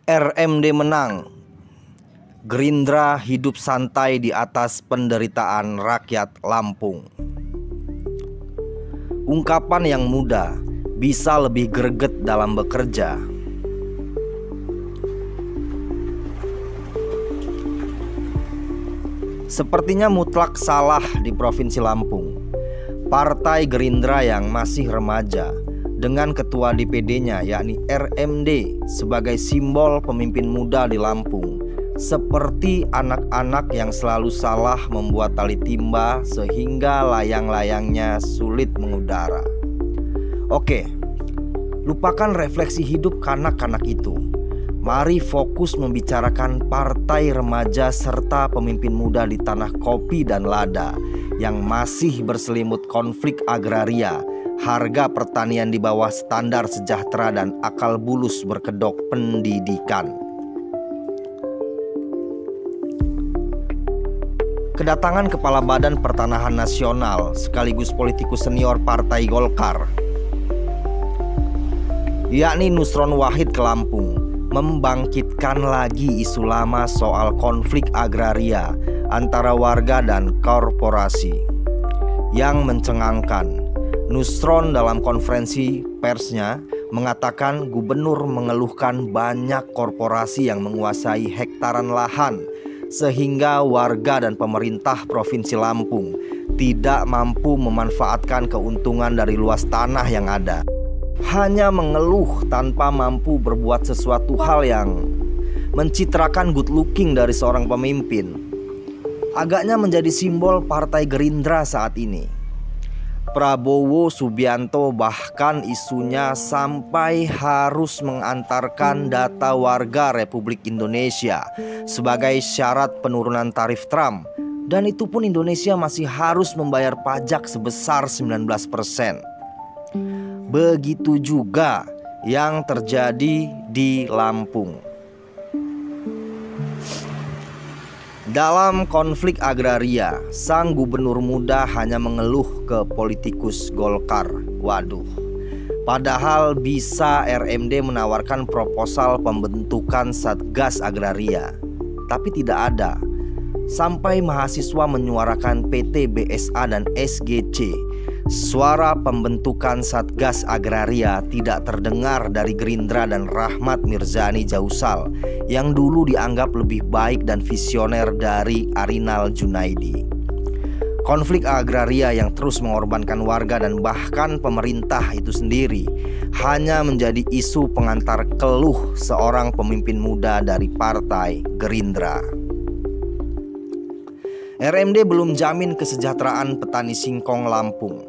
RMD menang. Gerindra hidup santai di atas penderitaan rakyat Lampung. Ungkapan yang mudah bisa lebih greget dalam bekerja. Sepertinya mutlak salah di Provinsi Lampung. Partai Gerindra yang masih remaja dengan ketua DPD-nya yakni RMD sebagai simbol pemimpin muda di Lampung, seperti anak-anak yang selalu salah membuat tali timba sehingga layang-layangnya sulit mengudara. Oke, lupakan refleksi hidup kanak-kanak itu. Mari fokus membicarakan partai remaja serta pemimpin muda di tanah kopi dan lada yang masih berselimut konflik agraria, harga pertanian di bawah standar sejahtera, dan akal bulus berkedok pendidikan. Kedatangan Kepala Badan Pertanahan Nasional sekaligus politikus senior Partai Golkar, yakni Nusron Wahid, ke Lampung membangkitkan lagi isu lama soal konflik agraria antara warga dan korporasi. Yang mencengangkan, Nusron dalam konferensi persnya mengatakan gubernur mengeluhkan banyak korporasi yang menguasai hektaran lahan sehingga warga dan pemerintah Provinsi Lampung tidak mampu memanfaatkan keuntungan dari luas tanah yang ada. Hanya mengeluh tanpa mampu berbuat sesuatu hal yang mencitrakan good looking dari seorang pemimpin. Agaknya menjadi simbol Partai Gerindra saat ini. Prabowo Subianto bahkan isunya sampai harus mengantarkan data warga Republik Indonesia sebagai syarat penurunan tarif Trump. Dan itu pun Indonesia masih harus membayar pajak sebesar 19%. Begitu juga yang terjadi di Lampung. Dalam konflik agraria, sang gubernur muda hanya mengeluh ke politikus Golkar. Waduh, padahal bisa RMD menawarkan proposal pembentukan Satgas Agraria, tapi tidak ada. Sampai mahasiswa menyuarakan PT BSA dan SGC, suara pembentukan Satgas Agraria tidak terdengar dari Gerindra dan Rahmat Mirzani Jausal yang dulu dianggap lebih baik dan visioner dari Arinal Junaidi. Konflik agraria yang terus mengorbankan warga dan bahkan pemerintah itu sendiri hanya menjadi isu pengantar keluh seorang pemimpin muda dari Partai Gerindra. RMD belum jamin kesejahteraan petani singkong Lampung.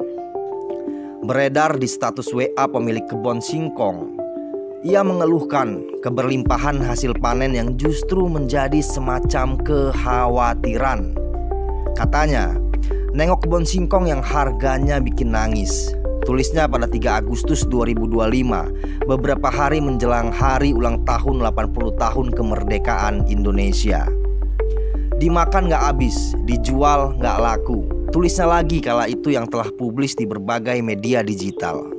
Beredar di status WA pemilik kebun singkong, ia mengeluhkan keberlimpahan hasil panen yang justru menjadi semacam kekhawatiran. Katanya, nengok kebun singkong yang harganya bikin nangis. Tulisnya pada 3 Agustus 2025, beberapa hari menjelang hari ulang tahun 80 tahun kemerdekaan Indonesia. Dimakan gak habis, dijual gak laku. Tulisnya lagi kala itu yang telah publis di berbagai media digital.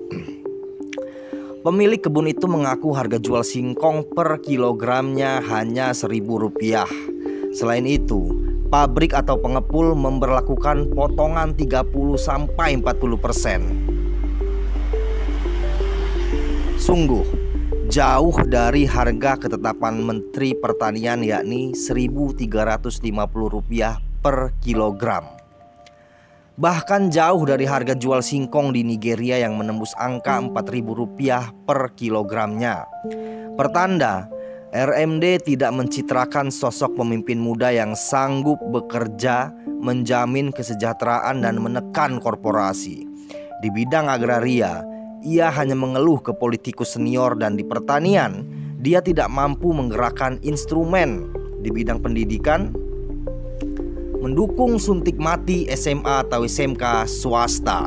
Pemilik kebun itu mengaku harga jual singkong per kilogramnya hanya Rp1.000. Selain itu, pabrik atau pengepul memberlakukan potongan 30-40%. Sungguh jauh dari harga ketetapan Menteri Pertanian yakni Rp1.350 per kilogram. Bahkan jauh dari harga jual singkong di Nigeria yang menembus angka Rp4.000 per kilogramnya. Pertanda RMD tidak mencitrakan sosok pemimpin muda yang sanggup bekerja, menjamin kesejahteraan dan menekan korporasi. Di bidang agraria, ia hanya mengeluh ke politikus senior, dan di pertanian, dia tidak mampu menggerakkan instrumen. Di bidang pendidikan, mendukung suntik mati SMA atau SMK swasta.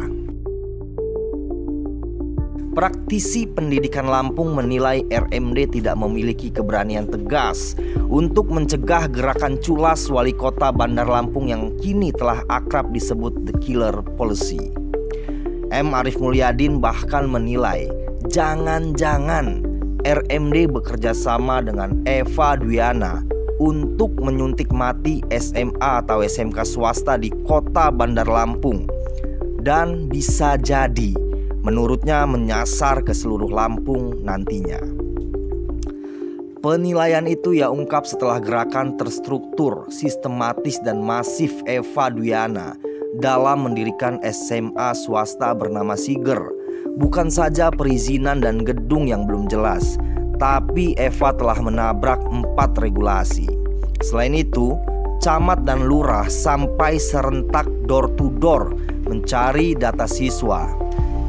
Praktisi pendidikan Lampung menilai RMD tidak memiliki keberanian tegas untuk mencegah gerakan culas wali kota Bandar Lampung yang kini telah akrab disebut The Killer Policy. M. Arief Mulyadin bahkan menilai jangan-jangan RMD bekerja sama dengan Eva Dwiana untuk menyuntik mati SMA atau SMK swasta di kota Bandar Lampung. Dan bisa jadi menurutnya menyasar ke seluruh Lampung nantinya. Penilaian itu ia ungkap setelah gerakan terstruktur, sistematis dan masif Eva Dwiana dalam mendirikan SMA swasta bernama Siger. Bukan saja perizinan dan gedung yang belum jelas, tapi Eva telah menabrak 4 regulasi. Selain itu, camat dan lurah sampai serentak door to door mencari data siswa.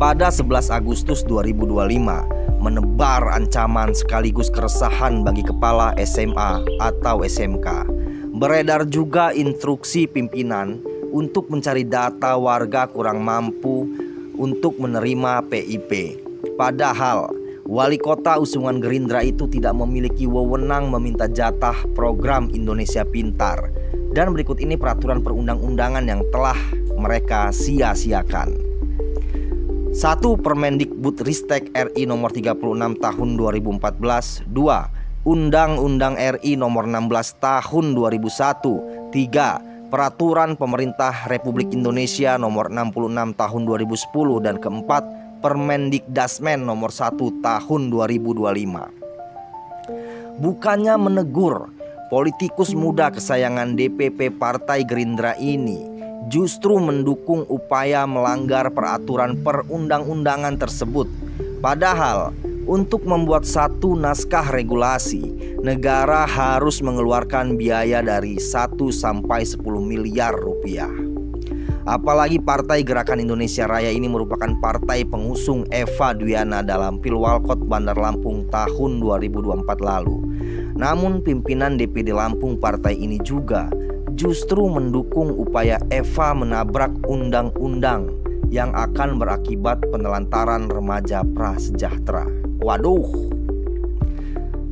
Pada 11 Agustus 2025, menebar ancaman sekaligus keresahan bagi kepala SMA atau SMK. Beredar juga instruksi pimpinan untuk mencari data warga kurang mampu untuk menerima PIP. Padahal wali kota usungan Gerindra itu tidak memiliki wewenang meminta jatah program Indonesia Pintar. Dan berikut ini peraturan perundang-undangan yang telah mereka sia-siakan. 1. Permendikbudristek RI nomor 36 tahun 2014. 2. Undang-Undang RI nomor 16 tahun 2001. 3. Peraturan Pemerintah Republik Indonesia nomor 66 tahun 2010. Dan keempat, Permendikdasmen nomor 1 tahun 2025. Bukannya menegur, politikus muda kesayangan DPP Partai Gerindra ini justru mendukung upaya melanggar peraturan perundang-undangan tersebut. Padahal untuk membuat satu naskah regulasi, negara harus mengeluarkan biaya dari 1 sampai 10 miliar rupiah. Apalagi Partai Gerakan Indonesia Raya ini merupakan partai pengusung Eva Dwiana dalam Pilwalkot Bandar Lampung tahun 2024 lalu. Namun pimpinan DPD Lampung partai ini juga justru mendukung upaya Eva menabrak undang-undang yang akan berakibat penelantaran remaja prasejahtera. Waduh.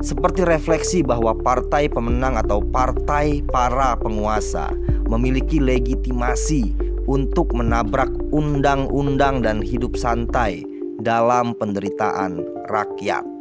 Seperti refleksi bahwa partai pemenang atau partai para penguasa memiliki legitimasi untuk menabrak undang-undang dan hidup santai dalam penderitaan rakyat.